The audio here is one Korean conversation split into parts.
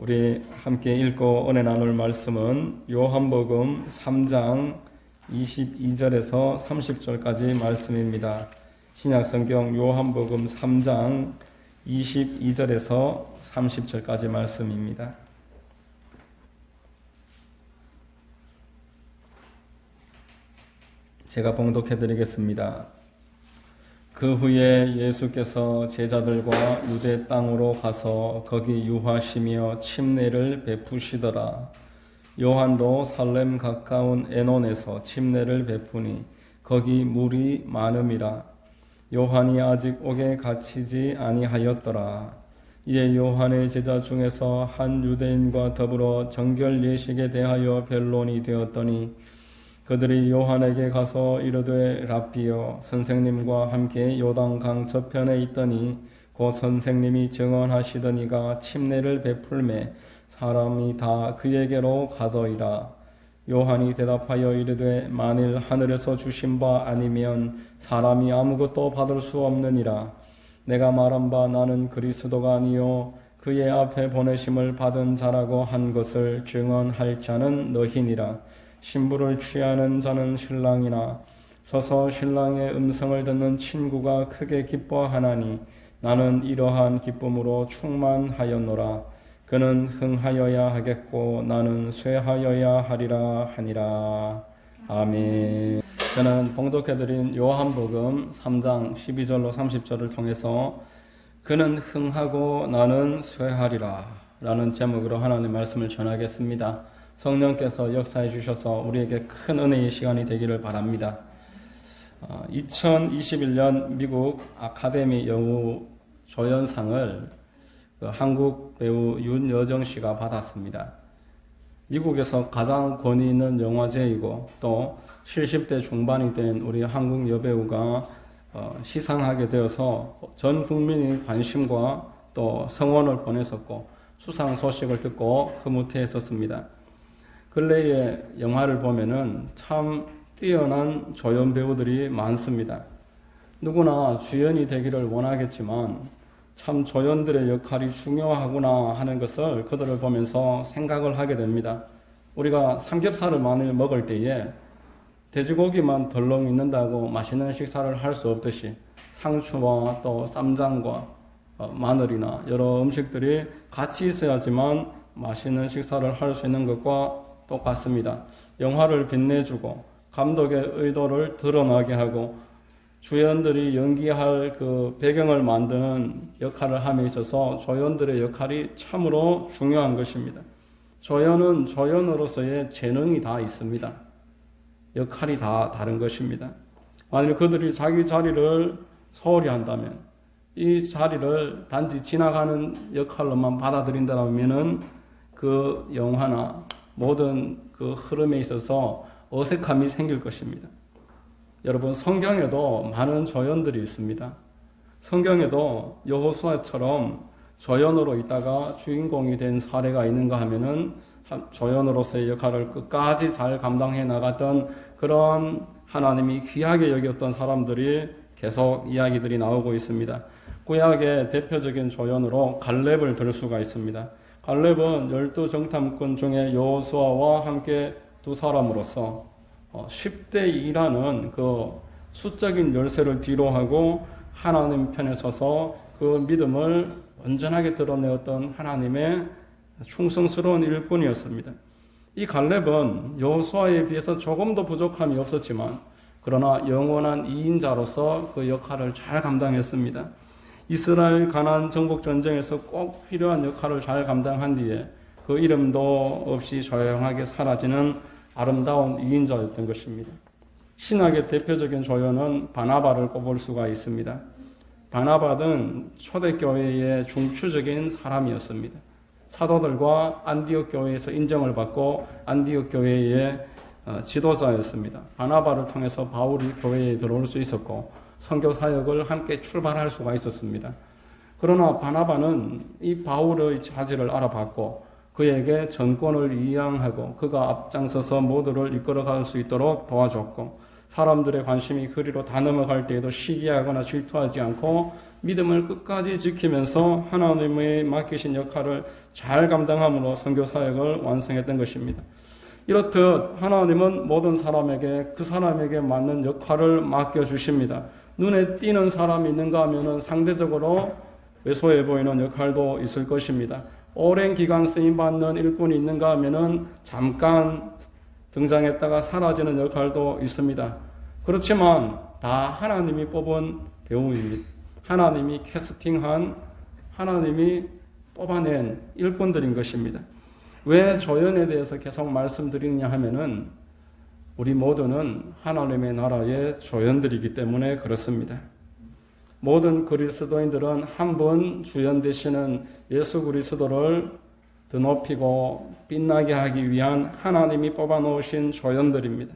우리 함께 읽고 은혜 나눌 말씀은 요한복음 3장 22절에서 30절까지 말씀입니다. 신약성경 요한복음 3장 22절에서 30절까지 말씀입니다. 제가 봉독해 드리겠습니다. 그 후에 예수께서 제자들과 유대 땅으로 가서 거기 유하시며 침례를 베푸시더라. 요한도 살렘 가까운 에논에서 침례를 베푸니 거기 물이 많음이라. 요한이 아직 옥에 갇히지 아니하였더라. 이에 요한의 제자 중에서 한 유대인과 더불어 정결 예식에 대하여 변론이 되었더니 그들이 요한에게 가서 이르되 랍비여, 선생님과 함께 요단강 저편에 있더니 곧 선생님이 증언하시더니가 침례를 베풀매 사람이 다 그에게로 가더이다. 요한이 대답하여 이르되 만일 하늘에서 주신 바 아니면 사람이 아무것도 받을 수 없느니라. 내가 말한 바 나는 그리스도가 아니요 그의 앞에 보내심을 받은 자라고 한 것을 증언할 자는 너희니라. 신부를 취하는 자는 신랑이나 서서 신랑의 음성을 듣는 친구가 크게 기뻐하나니 나는 이러한 기쁨으로 충만하였노라. 그는 흥하여야 하겠고 나는 쇠하여야 하리라 하니라. 아멘. 저는 봉독해드린 요한복음 3장 12절로 30절을 통해서 그는 흥하고 나는 쇠하리라 라는 제목으로 하나님의 말씀을 전하겠습니다. 성령께서 역사해 주셔서 우리에게 큰 은혜의 시간이 되기를 바랍니다. 2021년 미국 아카데미 영우 조연상을 한국 배우 윤여정 씨가 받았습니다. 미국에서 가장 권위 있는 영화제이고 또 70대 중반이 된 우리 한국 여배우가 시상하게 되어서 전 국민이 관심과 또 성원을 보냈었고 수상 소식을 듣고 흐뭇해했었습니다. 근래에 영화를 보면은 참 뛰어난 조연 배우들이 많습니다. 누구나 주연이 되기를 원하겠지만 참 조연들의 역할이 중요하구나 하는 것을 그들을 보면서 생각을 하게 됩니다. 우리가 삼겹살을 많이 먹을 때에 돼지고기만 덜렁 있는다고 맛있는 식사를 할 수 없듯이 상추와 또 쌈장과 마늘이나 여러 음식들이 같이 있어야지만 맛있는 식사를 할 수 있는 것과 똑같습니다. 영화를 빛내주고 감독의 의도를 드러나게 하고 주연들이 연기할 그 배경을 만드는 역할을 함에 있어서 조연들의 역할이 참으로 중요한 것입니다. 조연은 조연으로서의 재능이 다 있습니다. 역할이 다 다른 것입니다. 만일 그들이 자기 자리를 소홀히 한다면 이 자리를 단지 지나가는 역할로만 받아들인다면은 그 영화나 모든 그 흐름에 있어서 어색함이 생길 것입니다. 여러분, 성경에도 많은 조연들이 있습니다. 성경에도 여호수아처럼 조연으로 있다가 주인공이 된 사례가 있는가 하면은 조연으로서의 역할을 끝까지 잘 감당해 나갔던 그런 하나님이 귀하게 여겼던 사람들이 계속 이야기들이 나오고 있습니다. 구약의 대표적인 조연으로 갈렙을 들 수가 있습니다. 갈렙은 12정탐꾼 중에 여호수아와 함께 두 사람으로서 10대 2라는 그 수적인 열쇠를 뒤로하고 하나님 편에 서서 그 믿음을 온전하게 드러내었던 하나님의 충성스러운 일꾼이었습니다. 이 갈렙은 여호수아에 비해서 조금도 부족함이 없었지만 그러나 영원한 2인자로서 그 역할을 잘 감당했습니다. 이스라엘 가나안 정복 전쟁에서 꼭 필요한 역할을 잘 감당한 뒤에 그 이름도 없이 조용하게 사라지는 아름다운 2인자였던 것입니다. 신학의 대표적인 조연은 바나바를 꼽을 수가 있습니다. 바나바는 초대교회의 중추적인 사람이었습니다. 사도들과 안디옥 교회에서 인정을 받고 안디옥 교회의 지도자였습니다. 바나바를 통해서 바울이 교회에 들어올 수 있었고 선교 사역을 함께 출발할 수가 있었습니다. 그러나 바나바는 이 바울의 자질을 알아봤고 그에게 전권을 이양하고 그가 앞장서서 모두를 이끌어갈 수 있도록 도와줬고 사람들의 관심이 그리로 다 넘어갈 때에도 시기하거나 질투하지 않고 믿음을 끝까지 지키면서 하나님의 맡기신 역할을 잘 감당함으로 선교 사역을 완성했던 것입니다. 이렇듯 하나님은 모든 사람에게 그 사람에게 맞는 역할을 맡겨주십니다. 눈에 띄는 사람이 있는가 하면 상대적으로 왜소해 보이는 역할도 있을 것입니다. 오랜 기간 쓰임받는 일꾼이 있는가 하면 잠깐 등장했다가 사라지는 역할도 있습니다. 그렇지만 다 하나님이 뽑은 배우입니다. 하나님이 캐스팅한, 하나님이 뽑아낸 일꾼들인 것입니다. 왜 조연에 대해서 계속 말씀드리느냐 하면은 우리 모두는 하나님의 나라의 조연들이기 때문에 그렇습니다. 모든 그리스도인들은 한 분 주연 되시는 예수 그리스도를 더 높이고 빛나게 하기 위한 하나님이 뽑아놓으신 조연들입니다.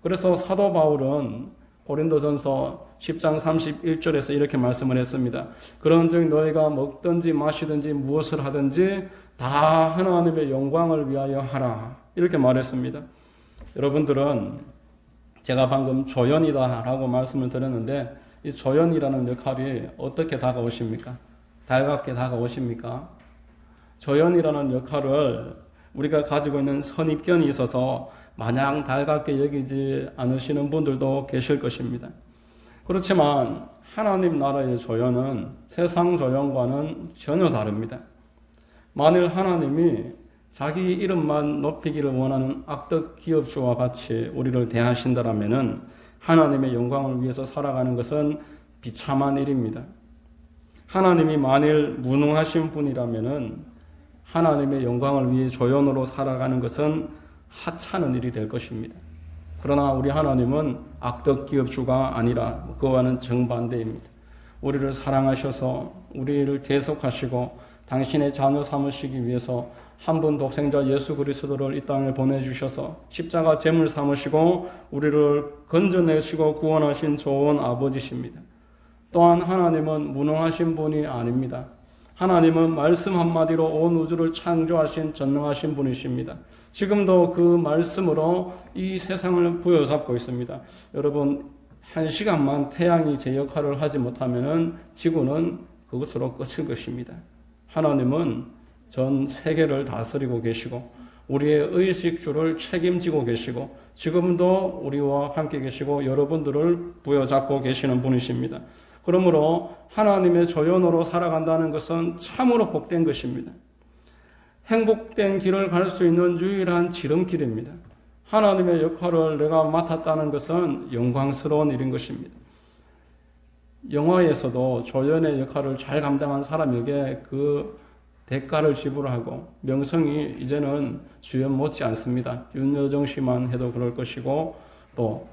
그래서 사도 바울은 고린도전서 10장 31절에서 이렇게 말씀을 했습니다. 그런즉 너희가 먹든지 마시든지 무엇을 하든지 다 하나님의 영광을 위하여 하라. 이렇게 말했습니다. 여러분들은 제가 방금 조연이다라고 말씀을 드렸는데 이 조연이라는 역할이 어떻게 다가오십니까? 달갑게 다가오십니까? 조연이라는 역할을 우리가 가지고 있는 선입견이 있어서 마냥 달갑게 여기지 않으시는 분들도 계실 것입니다. 그렇지만 하나님 나라의 조연은 세상 조연과는 전혀 다릅니다. 만일 하나님이 자기 이름만 높이기를 원하는 악덕 기업주와 같이 우리를 대하신다라면은 하나님의 영광을 위해서 살아가는 것은 비참한 일입니다. 하나님이 만일 무능하신 분이라면은 하나님의 영광을 위해 조연으로 살아가는 것은 하찮은 일이 될 것입니다. 그러나 우리 하나님은 악덕 기업주가 아니라 그와는 정반대입니다. 우리를 사랑하셔서 우리를 대속하시고 당신의 자녀 삼으시기 위해서 한 분 독생자 예수 그리스도를 이 땅에 보내주셔서 십자가 제물 삼으시고 우리를 건져내시고 구원하신 좋은 아버지십니다. 또한 하나님은 무능하신 분이 아닙니다. 하나님은 말씀 한마디로 온 우주를 창조하신 전능하신 분이십니다. 지금도 그 말씀으로 이 세상을 부여잡고 있습니다. 여러분, 한 시간만 태양이 제 역할을 하지 못하면 지구는 그것으로 끝일 것입니다. 하나님은 전 세계를 다스리고 계시고 우리의 의식주를 책임지고 계시고 지금도 우리와 함께 계시고 여러분들을 부여잡고 계시는 분이십니다. 그러므로 하나님의 조연으로 살아간다는 것은 참으로 복된 것입니다. 행복된 길을 갈 수 있는 유일한 지름길입니다. 하나님의 역할을 내가 맡았다는 것은 영광스러운 일인 것입니다. 영화에서도 조연의 역할을 잘 감당한 사람에게 그 대가를 지불하고 명성이 이제는 주연 못지 않습니다. 윤여정 씨만 해도 그럴 것이고 또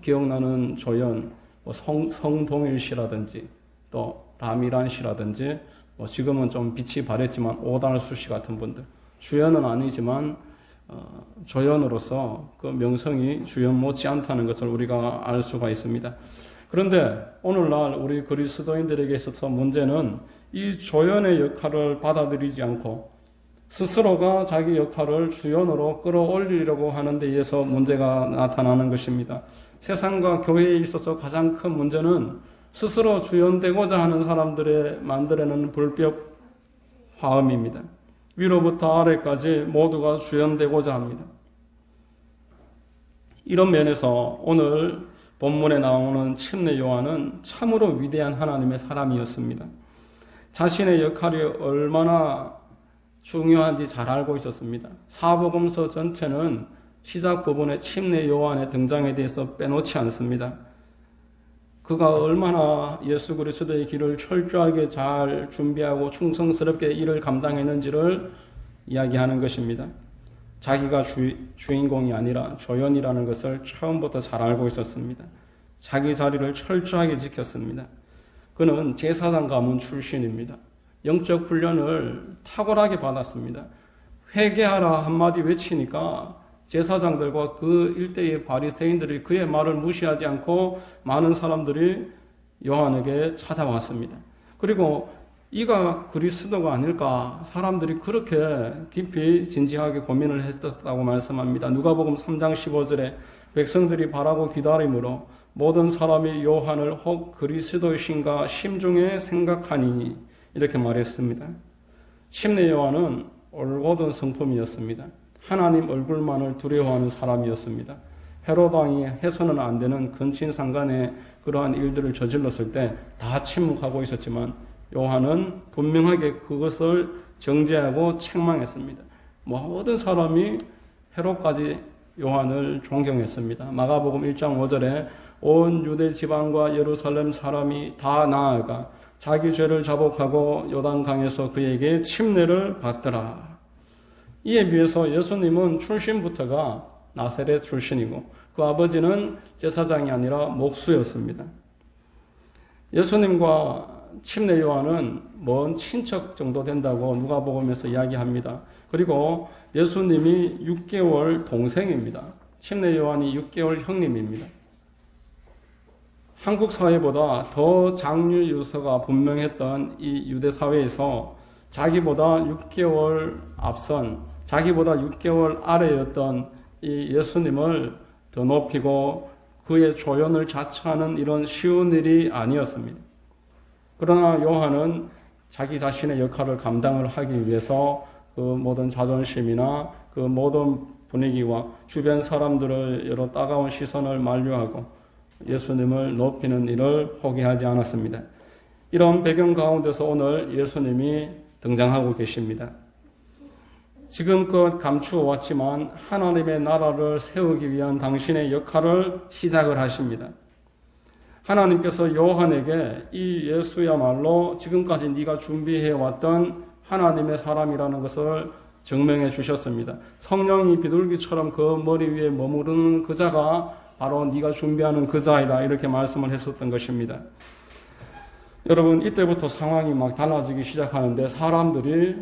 기억나는 조연 성동일 씨라든지 또 라미란 씨라든지 지금은 좀 빛이 바랬지만 오달수 씨 같은 분들 주연은 아니지만 조연으로서 그 명성이 주연 못지 않다는 것을 우리가 알 수가 있습니다. 그런데 오늘날 우리 그리스도인들에게 있어서 문제는 이 조연의 역할을 받아들이지 않고 스스로가 자기 역할을 주연으로 끌어올리려고 하는 데 의해서 문제가 나타나는 것입니다. 세상과 교회에 있어서 가장 큰 문제는 스스로 주연되고자 하는 사람들의 만들어내는 불법 화음입니다. 위로부터 아래까지 모두가 주연되고자 합니다. 이런 면에서 오늘 본문에 나오는 침례 요한은 참으로 위대한 하나님의 사람이었습니다. 자신의 역할이 얼마나 중요한지 잘 알고 있었습니다. 사복음서 전체는 시작 부분에 침례 요한의 등장에 대해서 빼놓지 않습니다. 그가 얼마나 예수 그리스도의 길을 철저하게 잘 준비하고 충성스럽게 일을 감당했는지를 이야기하는 것입니다. 자기가 주인공이 아니라 조연이라는 것을 처음부터 잘 알고 있었습니다. 자기 자리를 철저하게 지켰습니다. 그는 제사장 가문 출신입니다. 영적 훈련을 탁월하게 받았습니다. 회개하라 한마디 외치니까 제사장들과 그 일대의 바리새인들이 그의 말을 무시하지 않고 많은 사람들이 요한에게 찾아왔습니다. 그리고 이가 그리스도가 아닐까 사람들이 그렇게 깊이 진지하게 고민을 했었다고 말씀합니다. 누가복음 3장 15절에 백성들이 바라고 기다림으로 모든 사람이 요한을 혹 그리스도이신가 심중에 생각하니 이렇게 말했습니다. 침례 요한은 올곧은 성품이었습니다. 하나님 얼굴만을 두려워하는 사람이었습니다. 헤롯 왕이 해서는 안 되는 근친상간의 그러한 일들을 저질렀을 때 다 침묵하고 있었지만 요한은 분명하게 그것을 정죄하고 책망했습니다. 모든 사람이 헤롯까지 요한을 존경했습니다. 마가복음 1장 5절에 온 유대 지방과 예루살렘 사람이 다 나아가 자기 죄를 자복하고 요단강에서 그에게 침례를 받더라. 이에 비해서 예수님은 출신부터가 나사렛 출신이고 그 아버지는 제사장이 아니라 목수였습니다. 예수님과 침례 요한은 먼 친척 정도 된다고 누가복음에서 이야기합니다. 그리고 예수님이 6개월 동생입니다. 침례 요한이 6개월 형님입니다. 한국 사회보다 더 장류 유서가 분명했던 이 유대 사회에서 자기보다 6개월 앞선, 자기보다 6개월 아래였던 이 예수님을 더 높이고 그의 조연을 자처하는 이런 쉬운 일이 아니었습니다. 그러나 요한은 자기 자신의 역할을 감당을 하기 위해서 그 모든 자존심이나 그 모든 분위기와 주변 사람들의 여러 따가운 시선을 만류하고 예수님을 높이는 일을 포기하지 않았습니다. 이런 배경 가운데서 오늘 예수님이 등장하고 계십니다. 지금껏 감추어 왔지만 하나님의 나라를 세우기 위한 당신의 역할을 시작을 하십니다. 하나님께서 요한에게 이 예수야말로 지금까지 네가 준비해왔던 하나님의 사람이라는 것을 증명해 주셨습니다. 성령이 비둘기처럼 그 머리 위에 머무르는 그 자가 바로 네가 준비하는 그 자이다 이렇게 말씀을 했었던 것입니다. 여러분 이때부터 상황이 막 달라지기 시작하는데 사람들이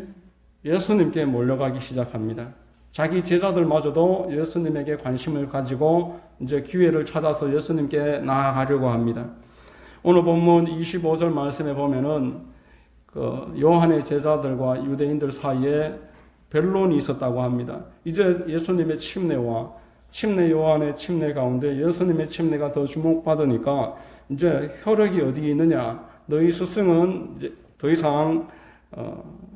예수님께 몰려가기 시작합니다. 자기 제자들마저도 예수님에게 관심을 가지고 이제 기회를 찾아서 예수님께 나아가려고 합니다. 오늘 본문 25절 말씀에 보면은 그 요한의 제자들과 유대인들 사이에 변론이 있었다고 합니다. 이제 예수님의 침례와 침례 요한의 침례 가운데 예수님의 침례가 더 주목받으니까 이제 혈육이 어디 있느냐? 너희 스승은 이제 더 이상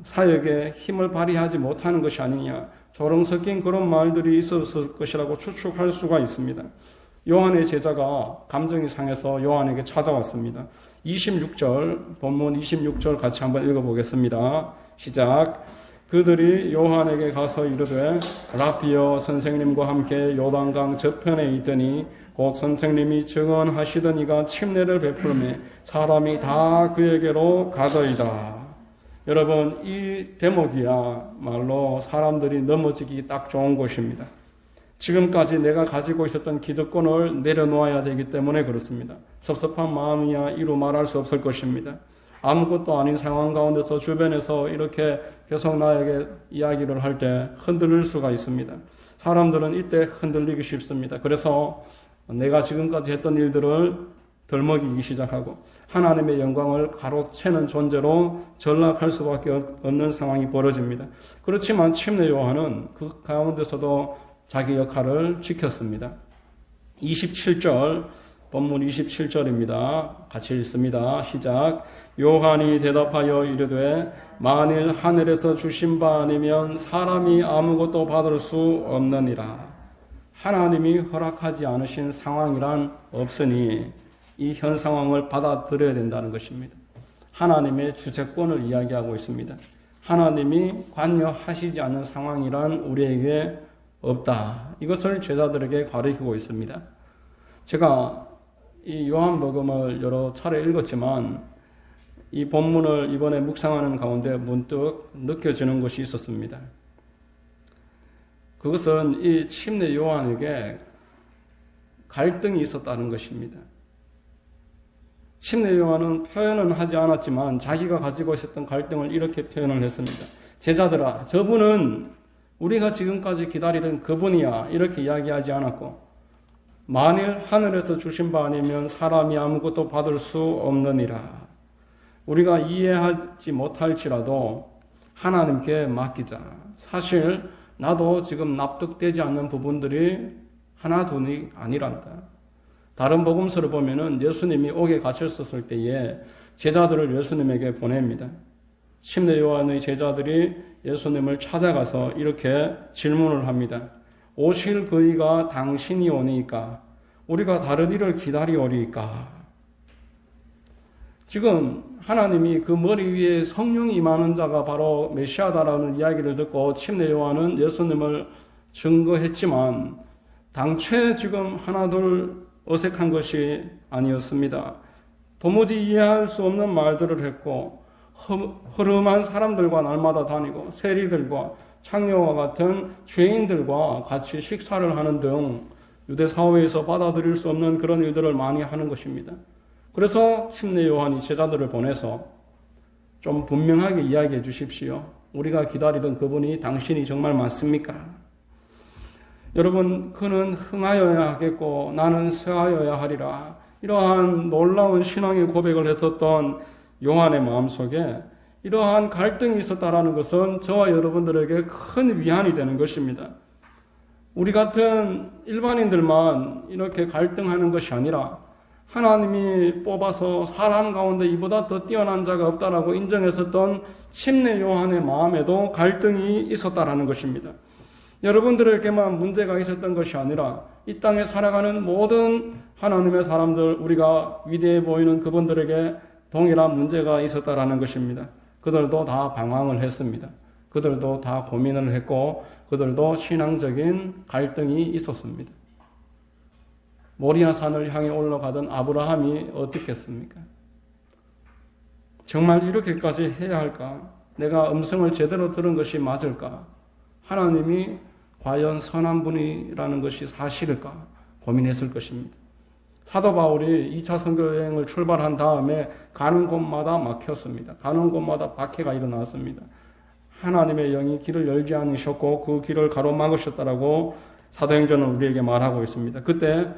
사역에 힘을 발휘하지 못하는 것이 아니냐? 조롱 섞인 그런 말들이 있었을 것이라고 추측할 수가 있습니다. 요한의 제자가 감정이 상해서 요한에게 찾아왔습니다. 26절, 본문 26절 같이 한번 읽어보겠습니다. 시작. 그들이 요한에게 가서 이르되 라피여 선생님과 함께 요단강 저편에 있더니 곧 선생님이 증언하시던 이가 침례를 베풀매 사람이 다 그에게로 가더이다. 여러분 이 대목이야말로 사람들이 넘어지기 딱 좋은 곳입니다. 지금까지 내가 가지고 있었던 기득권을 내려놓아야 되기 때문에 그렇습니다. 섭섭한 마음이야 이루 말할 수 없을 것입니다. 아무것도 아닌 상황 가운데서 주변에서 이렇게 계속 나에게 이야기를 할 때 흔들릴 수가 있습니다. 사람들은 이때 흔들리기 쉽습니다. 그래서 내가 지금까지 했던 일들을 덜먹이기 시작하고 하나님의 영광을 가로채는 존재로 전락할 수밖에 없는 상황이 벌어집니다. 그렇지만 침례 요한은 그 가운데서도 자기 역할을 지켰습니다. 27절, 본문 27절입니다. 같이 읽습니다. 시작. 요한이 대답하여 이르되 만일 하늘에서 주신 바 아니면 사람이 아무것도 받을 수 없느니라. 하나님이 허락하지 않으신 상황이란 없으니 이 현 상황을 받아들여야 된다는 것입니다. 하나님의 주재권을 이야기하고 있습니다. 하나님이 관여하시지 않는 상황이란 우리에게 없다. 이것을 제자들에게 가르치고 있습니다. 제가 이 요한복음을 여러 차례 읽었지만 이 본문을 이번에 묵상하는 가운데 문득 느껴지는 것이 있었습니다. 그것은 이 침례 요한에게 갈등이 있었다는 것입니다. 침례 요한은 표현은 하지 않았지만 자기가 가지고 있었던 갈등을 이렇게 표현을 했습니다. 제자들아, 저분은 우리가 지금까지 기다리던 그분이야 이렇게 이야기하지 않았고 만일 하늘에서 주신 바 아니면 사람이 아무것도 받을 수 없느니라. 우리가 이해하지 못할지라도 하나님께 맡기자. 사실 나도 지금 납득되지 않는 부분들이 하나 둘이 아니란다. 다른 복음서를 보면은 예수님이 옥에 갇혔었을 때에 제자들을 예수님에게 보냅니다. 침례 요한의 제자들이 예수님을 찾아가서 이렇게 질문을 합니다. 오실 그이가 당신이 오니까 우리가 다른 일을 기다리오리까. 지금 하나님이 그 머리 위에 성령이 임하는 자가 바로 메시아다라는 이야기를 듣고 침례 요한은 예수님을 증거했지만 당최 지금 하나둘 어색한 것이 아니었습니다. 도무지 이해할 수 없는 말들을 했고 허름한 사람들과 날마다 다니고 세리들과 창녀와 같은 죄인들과 같이 식사를 하는 등 유대 사회에서 받아들일 수 없는 그런 일들을 많이 하는 것입니다. 그래서 침례 요한이 제자들을 보내서 좀 분명하게 이야기해 주십시오. 우리가 기다리던 그분이 당신이 정말 맞습니까? 여러분, 그는 흥하여야 하겠고 나는 쇠하여야 하리라. 이러한 놀라운 신앙의 고백을 했었던 요한의 마음속에 이러한 갈등이 있었다라는 것은 저와 여러분들에게 큰 위안이 되는 것입니다. 우리 같은 일반인들만 이렇게 갈등하는 것이 아니라 하나님이 뽑아서 사람 가운데 이보다 더 뛰어난 자가 없다라고 인정했었던 침례 요한의 마음에도 갈등이 있었다라는 것입니다. 여러분들에게만 문제가 있었던 것이 아니라 이 땅에 살아가는 모든 하나님의 사람들, 우리가 위대해 보이는 그분들에게 동일한 문제가 있었다라는 것입니다. 그들도 다 방황을 했습니다. 그들도 다 고민을 했고 그들도 신앙적인 갈등이 있었습니다. 모리아 산을 향해 올라가던 아브라함이 어떻겠습니까? 정말 이렇게까지 해야 할까? 내가 음성을 제대로 들은 것이 맞을까? 하나님이 과연 선한 분이라는 것이 사실일까? 고민했을 것입니다. 사도 바울이 2차 선교 여행을 출발한 다음에 가는 곳마다 막혔습니다. 가는 곳마다 박해가 일어났습니다. 하나님의 영이 길을 열지 않으셨고 그 길을 가로막으셨다라고 사도행전은 우리에게 말하고 있습니다. 그때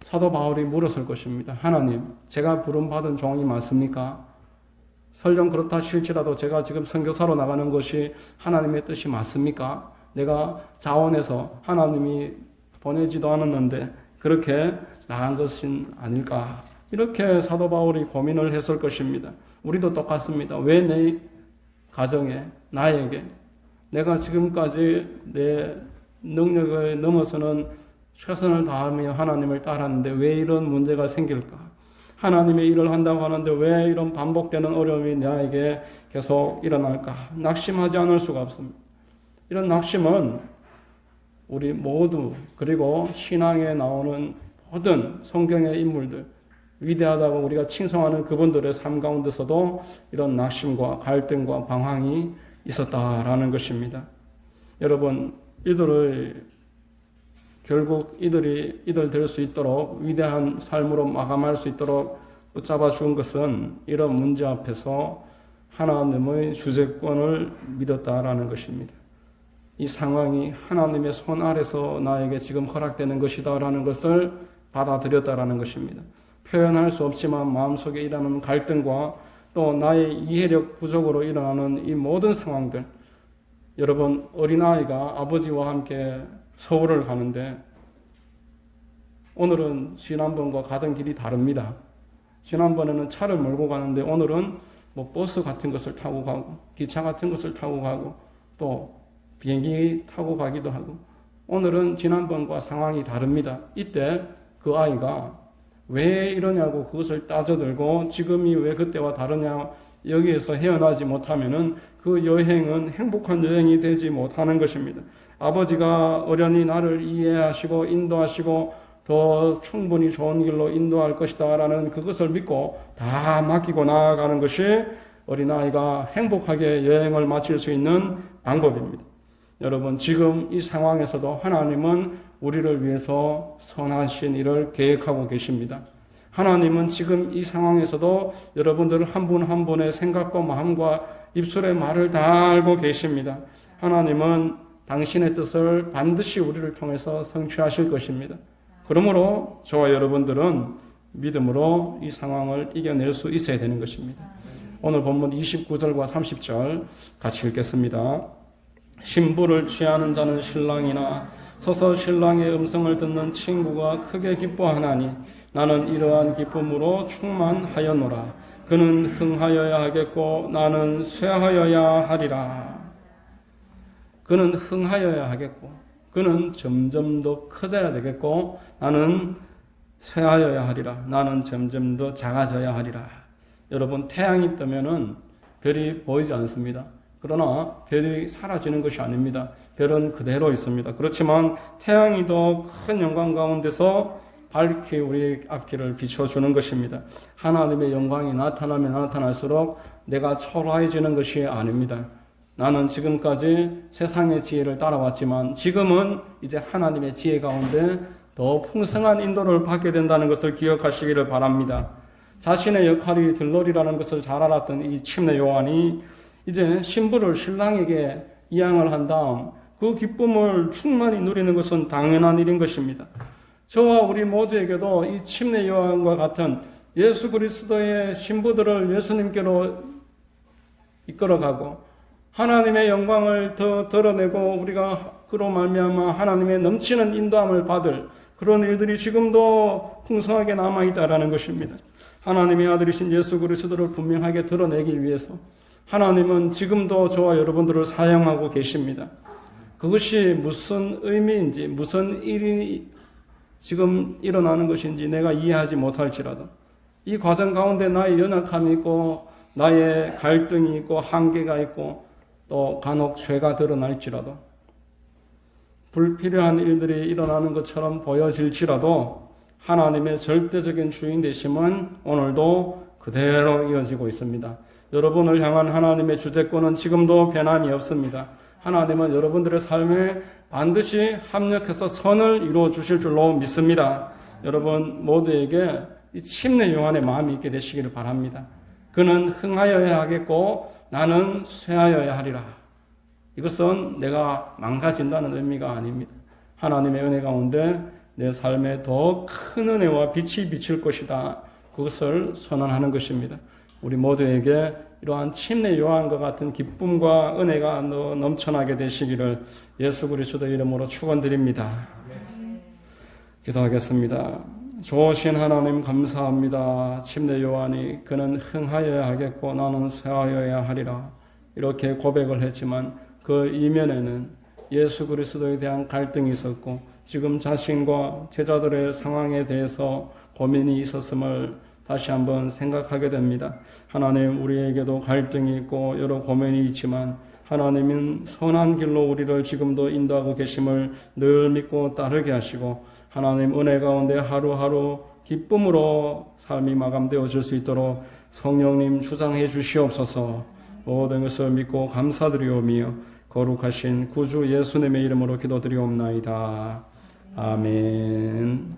사도 바울이 물었을 것입니다. 하나님, 제가 부름받은 종이 맞습니까? 설령 그렇다 칠지라도 제가 지금 선교사로 나가는 것이 하나님의 뜻이 맞습니까? 내가 자원해서 하나님이 보내지도 않았는데 그렇게 나간 것은 아닐까? 이렇게 사도 바울이 고민을 했을 것입니다. 우리도 똑같습니다. 왜 내 가정에, 나에게, 내가 지금까지 내 능력을 넘어서는 최선을 다하며 하나님을 따랐는데 왜 이런 문제가 생길까? 하나님의 일을 한다고 하는데 왜 이런 반복되는 어려움이 나에게 계속 일어날까? 낙심하지 않을 수가 없습니다. 이런 낙심은 우리 모두, 그리고 신앙에 나오는 모든 성경의 인물들, 위대하다고 우리가 칭송하는 그분들의 삶 가운데서도 이런 낙심과 갈등과 방황이 있었다라는 것입니다. 여러분, 결국 이들 될 수 있도록 위대한 삶으로 마감할 수 있도록 붙잡아 준 것은 이런 문제 앞에서 하나님의 주재권을 믿었다라는 것입니다. 이 상황이 하나님의 손 아래서 나에게 지금 허락되는 것이다라는 것을 받아들였다라는 것입니다. 표현할 수 없지만 마음속에 일어나는 갈등과 또 나의 이해력 부족으로 일어나는 이 모든 상황들, 여러분, 어린아이가 아버지와 함께 서울을 가는데 오늘은 지난번과 가던 길이 다릅니다. 지난번에는 차를 몰고 가는데 오늘은 버스 같은 것을 타고 가고 기차 같은 것을 타고 가고 또 비행기 타고 가기도 하고 오늘은 지난번과 상황이 다릅니다. 이때 그 아이가 왜 이러냐고 그것을 따져들고 지금이 왜 그때와 다르냐, 여기에서 헤어나지 못하면은 그 여행은 행복한 여행이 되지 못하는 것입니다. 아버지가 어련히 나를 이해하시고 인도하시고 더 충분히 좋은 길로 인도할 것이다 라는 그것을 믿고 다 맡기고 나아가는 것이 어린아이가 행복하게 여행을 마칠 수 있는 방법입니다. 여러분, 지금 이 상황에서도 하나님은 우리를 위해서 선하신 일을 계획하고 계십니다. 하나님은 지금 이 상황에서도 여러분들 한 분 한 분의 생각과 마음과 입술의 말을 다 알고 계십니다. 하나님은 당신의 뜻을 반드시 우리를 통해서 성취하실 것입니다. 그러므로 저와 여러분들은 믿음으로 이 상황을 이겨낼 수 있어야 되는 것입니다. 오늘 본문 29절과 30절 같이 읽겠습니다. 신부를 취하는 자는 신랑이나 서서 신랑의 음성을 듣는 친구가 크게 기뻐하나니 나는 이러한 기쁨으로 충만하였노라. 그는 흥하여야 하겠고 나는 쇠하여야 하리라. 그는 흥하여야 하겠고 그는 점점 더 커져야 되겠고 나는 쇠하여야 하리라. 나는 점점 더 작아져야 하리라. 여러분, 태양이 뜨면은 별이 보이지 않습니다. 그러나 별이 사라지는 것이 아닙니다. 별은 그대로 있습니다. 그렇지만 태양이 더 큰 영광 가운데서 밝히 우리 앞길을 비춰주는 것입니다. 하나님의 영광이 나타나면 나타날수록 내가 초라해지는 것이 아닙니다. 나는 지금까지 세상의 지혜를 따라왔지만 지금은 이제 하나님의 지혜 가운데 더 풍성한 인도를 받게 된다는 것을 기억하시기를 바랍니다. 자신의 역할이 들러리라는 것을 잘 알았던 이 침례 요한이 이제 신부를 신랑에게 이양을 한 다음 그 기쁨을 충만히 누리는 것은 당연한 일인 것입니다. 저와 우리 모두에게도 이 침례 요한과 같은 예수 그리스도의 신부들을 예수님께로 이끌어가고 하나님의 영광을 더 드러내고 우리가 그로 말미암아 하나님의 넘치는 인도함을 받을 그런 일들이 지금도 풍성하게 남아있다라는 것입니다. 하나님의 아들이신 예수 그리스도를 분명하게 드러내기 위해서 하나님은 지금도 저와 여러분들을 사용하고 계십니다. 그것이 무슨 의미인지 무슨 일이 지금 일어나는 것인지 내가 이해하지 못할지라도 이 과정 가운데 나의 연약함이 있고 나의 갈등이 있고 한계가 있고 또 간혹 죄가 드러날지라도 불필요한 일들이 일어나는 것처럼 보여질지라도 하나님의 절대적인 주인 되심은 오늘도 그대로 이어지고 있습니다. 여러분을 향한 하나님의 주재권은 지금도 변함이 없습니다. 하나님은 여러분들의 삶에 반드시 합력해서 선을 이루어 주실 줄로 믿습니다. 여러분 모두에게 이 침례 요한의 마음이 있게 되시기를 바랍니다. 그는 흥하여야 하겠고 나는 쇠하여야 하리라. 이것은 내가 망가진다는 의미가 아닙니다. 하나님의 은혜 가운데 내 삶에 더 큰 은혜와 빛이 비칠 것이다. 그것을 선언하는 것입니다. 우리 모두에게 이러한 침례 요한과 같은 기쁨과 은혜가 넘쳐나게 되시기를 예수 그리스도의 이름으로 축원드립니다. 기도하겠습니다. 좋으신 하나님 감사합니다. 침례 요한이 그는 흥하여야 하겠고 나는 쇠하여야 하리라 이렇게 고백을 했지만 그 이면에는 예수 그리스도에 대한 갈등이 있었고 지금 자신과 제자들의 상황에 대해서 고민이 있었음을 다시 한번 생각하게 됩니다. 하나님, 우리에게도 갈등이 있고 여러 고민이 있지만 하나님은 선한 길로 우리를 지금도 인도하고 계심을 늘 믿고 따르게 하시고 하나님 은혜 가운데 하루하루 기쁨으로 삶이 마감되어질 수 있도록 성령님 주장해 주시옵소서. 모든 것을 믿고 감사드리오며 거룩하신 구주 예수님의 이름으로 기도드리옵나이다. 아멘.